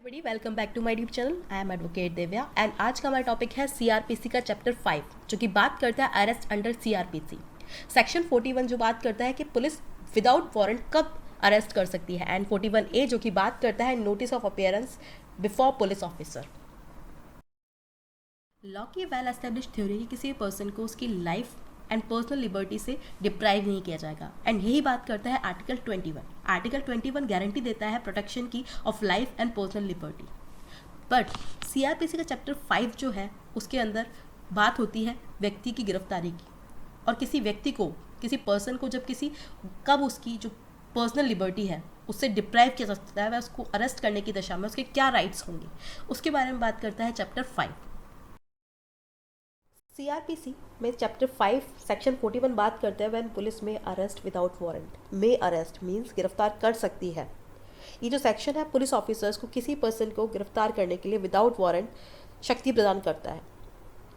Everybody welcome back to my YouTube channel. I am advocate Divya and आज का हमारा topic है सीआरपीसी का चैप्टर 5 जो कि बात करता है अरेस्ट अंडर सीआरपीसी। सेक्शन 41 जो बात करता है कि पुलिस विदाउट वारंट कब अरेस्ट कर सकती है एंड 41A जो कि बात करता है notice of appearance before police officer. Law की वेल एस्टेब्लिश थ्योरी कि किसी पर्सन को उसकी लाइफ एंड पर्सनल लिबर्टी से डिप्राइव नहीं किया जाएगा एंड यही बात करता है आर्टिकल 21। आर्टिकल 21 गारंटी देता है प्रोटेक्शन की of life and personal liberty. But CrPC का चैप्टर 5 जो है उसके अंदर बात होती है व्यक्ति की गिरफ्तारी की और किसी व्यक्ति को किसी पर्सन को कब उसकी जो पर्सनल लिबर्टी है उससे डिप्राइव किया जा सकता है वह उसको अरेस्ट करने की दशा में उसके क्या राइट्स होंगे उसके बारे में बात करता है चैप्टर 5। सीआरपीसी में चैप्टर 5 सेक्शन 41 बात करते हैं व्हेन पुलिस में अरेस्ट विदाउट वारंट। में अरेस्ट मींस गिरफ्तार कर सकती है। ये जो सेक्शन है पुलिस ऑफिसर्स को किसी पर्सन को गिरफ्तार करने के लिए विदाउट वारंट शक्ति प्रदान करता है।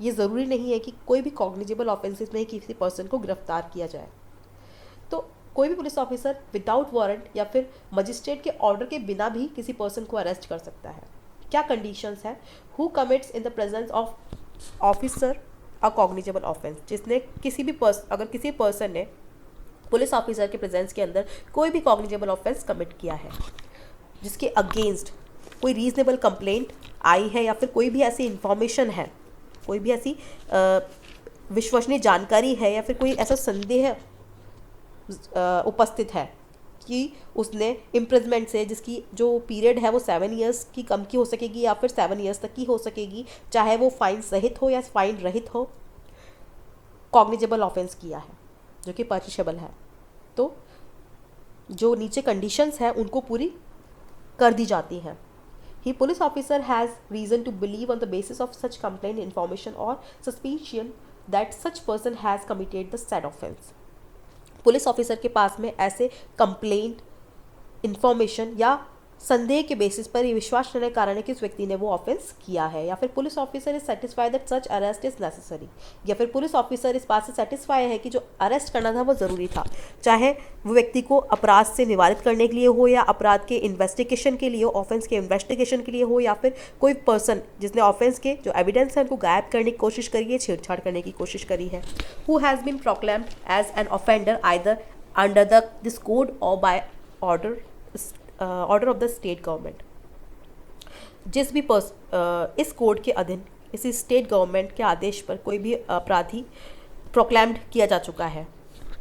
ये ज़रूरी नहीं है कि कोई भी कॉग्निजेबल ऑफेंसेस में किसी पर्सन को गिरफ्तार किया जाए। तो कोई भी पुलिस ऑफिसर विदाउट वारंट या फिर मजिस्ट्रेट के ऑर्डर के बिना भी किसी पर्सन को अरेस्ट कर सकता है। क्या कंडीशंस है? Who commits in the presence of officer a cognizable offence, जिसने अगर किसी पर्सन ने पुलिस ऑफिसर के प्रेजेंस के अंदर कोई भी कॉग्निजेबल ऑफेंस कमिट किया है, जिसके अगेंस्ट कोई रीजनेबल कंप्लेंट आई है या फिर कोई भी ऐसी इंफॉर्मेशन है, कोई भी ऐसी विश्वसनीय जानकारी है या फिर कोई ऐसा संदेह उपस्थित है कि उसने इम्प्रिजमेंट से जिसकी जो पीरियड है वो 7 ईयर्स की कम की हो सकेगी या फिर 7 ईयर्स तक की हो सकेगी, चाहे वो फाइन सहित हो या फाइन रहित हो, कॉग्निजेबल ऑफेंस किया है जो कि पनिशेबल है। तो जो नीचे कंडीशंस हैं उनको पूरी कर दी जाती हैं। He police officer has reason to believe on the basis of such complaint information or suspicion that such person has committed the said offence. Police officer के पास में ऐसे कंप्लेंट इन्फॉर्मेशन या संदेह के बेसिस पर ये विश्वास करने के कारण है कि उस व्यक्ति ने वो ऑफेंस किया है, या फिर police officer is satisfied that such arrest is necessary, या फिर पुलिस ऑफिसर इस बात से सेटिस्फाई है कि जो अरेस्ट करना था वो ज़रूरी था, चाहे वो व्यक्ति को अपराध से निवारित करने के लिए हो या अपराध के इन्वेस्टिगेशन के लिए, ऑफेंस के इन्वेस्टिगेशन के लिए हो, या फिर कोई पर्सन जिसने ऑफेंस के जो एविडेंस है उनको गायब करने की कोशिश करी है, छेड़छाड़ करने की कोशिश करी है। Who has been proclaimed as an offender either under this code or by order of the state government. जिस भी इस कोड के अधीन इसी स्टेट गवर्नमेंट के आदेश पर कोई भी अपराधी प्रोक्लेम्ड किया जा चुका है,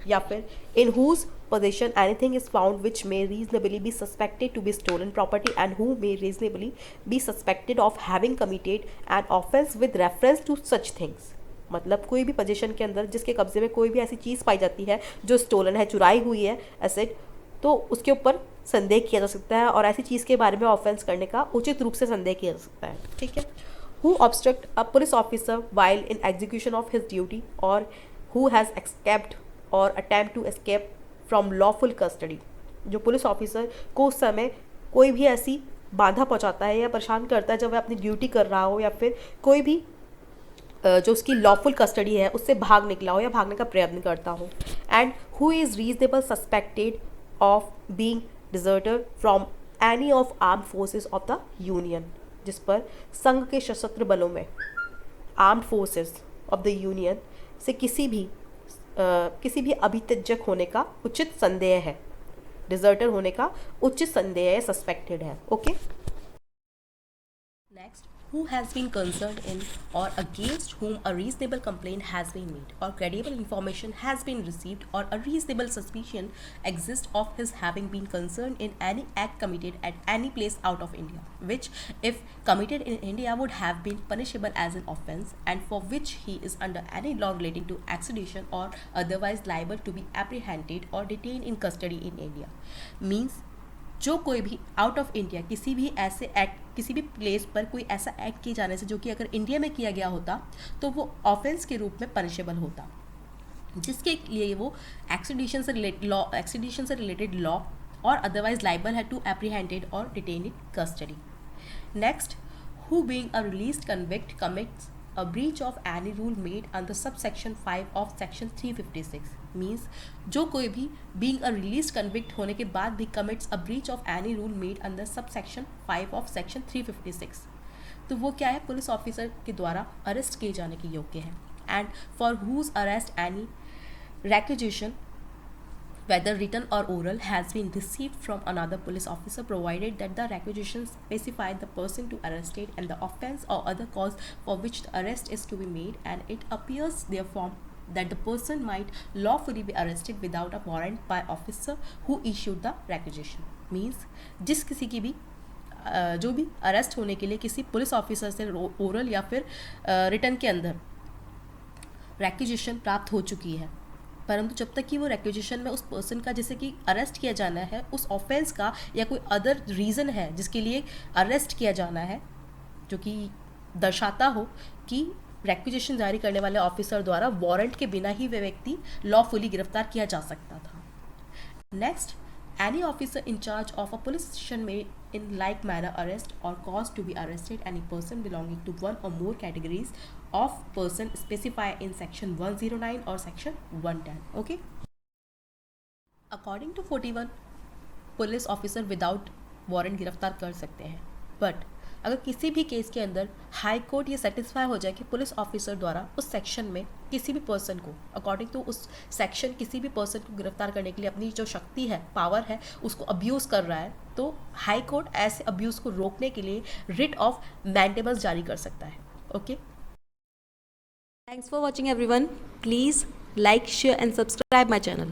या फिर in whose possession anything is found which may reasonably be suspected to be stolen property and who may reasonably be suspected of having committed an offence with reference to such things। मतलब कोई भी position के अंदर जिसके कब्जे में कोई भी ऐसी चीज़ पाई जाती है जो स्टोलन है, चुराई हुई है एसेट, तो उसके ऊपर संदेह किया जा सकता है और ऐसी चीज़ के बारे में ऑफेंस करने का उचित रूप से संदेह किया जा सकता है। ठीक है। Who obstruct a police officer while in execution of his duty और हु हैज़ एस्केप्ड और attempt to escape from lawful custody. जो पुलिस ऑफिसर को उस समय कोई भी ऐसी बाधा पहुंचाता है या परेशान करता है जब वह अपनी ड्यूटी कर रहा हो, या फिर कोई भी जो उसकी लॉफुल कस्टडी है उससे भाग निकला हो या भागने का प्रयत्न करता हो। And who is reasonable suspected of being deserter from any of armed forces of the union, जिस पर संघ के सशस्त्र बलों में armed forces of the union से किसी भी अभित्यजक होने का उचित संदेह है, डिजर्टर होने का उचित संदेह है, सस्पेक्टेड है। Okay. Next, who has been concerned in or against whom a reasonable complaint has been made or credible information has been received or a reasonable suspicion exists of his having been concerned in any act committed at any place out of India, which if committed in India would have been punishable as an offence and for which he is under any law relating to extradition or otherwise liable to be apprehended or detained in custody in India। Means जो कोई भी out of India किसी भी ऐसे act, किसी भी place पर कोई ऐसा एक्ट किए जाने से जो कि अगर इंडिया में किया गया होता तो वो ऑफेंस के रूप में पनिशेबल होता, जिसके लिए वो एक्सट्रेडिशन से रिलेटेड लॉ और अदरवाइज लाइबल है टू एप्रीहेंडेड और detain in custody. Next, who being a released convict commits a breach of any rule made under subsection 5 of section 356 means जो कोई भी being a released convict होने के बाद भी commits a breach of any rule made under subsection 5 of section 356 तो वो क्या है, पुलिस ऑफिसर के द्वारा अरेस्ट किए जाने के योग्य है. And for whose arrest any requisition whether written or oral has been received from another police officer provided that the requisition specify the person to arrested and the offence or other cause for which the arrest is to be made and it appears therefore that the person might lawfully be arrested without a warrant by officer who issued the requisition. means जिस किसी की भी जो भी arrest होने के लिए किसी पुलिस ऑफिसर से ओरल या फिर रिटर्न के अंदर रेक्विजिशन प्राप्त हो चुकी है, परंतु जब तक कि वो रेक्विजिशन में उस पर्सन का जिसे कि अरेस्ट किया जाना है उस ऑफेंस का या कोई अदर रीज़न है जिसके लिए अरेस्ट किया जाना है जो कि दर्शाता हो कि रेक्विजिशन जारी करने वाले ऑफिसर द्वारा वारंट के बिना ही वह व्यक्ति लॉफुली गिरफ्तार किया जा सकता था. Next, any officer in charge of a police station may in like manner arrest or cause to be arrested any person belonging to one or more categories of person specified in section 109 or section 110. okay, according to 41 police officer without warrant गिरफ्तार कर सकते हैं, but अगर किसी भी case के अंदर high court ये सेटिस्फाई हो जाए कि पुलिस ऑफिसर द्वारा उस सेक्शन में किसी भी पर्सन को अकॉर्डिंग टू उस सेक्शन किसी भी पर्सन को गिरफ्तार करने के लिए अपनी जो शक्ति है, पावर है, उसको अब्यूज़ कर रहा है, तो हाई कोर्ट ऐसे अब्यूज़ को रोकने के लिए रिट ऑफ मैंडेबस जारी कर सकता है. Okay, thanks for watching everyone. Please like, share and subscribe my channel.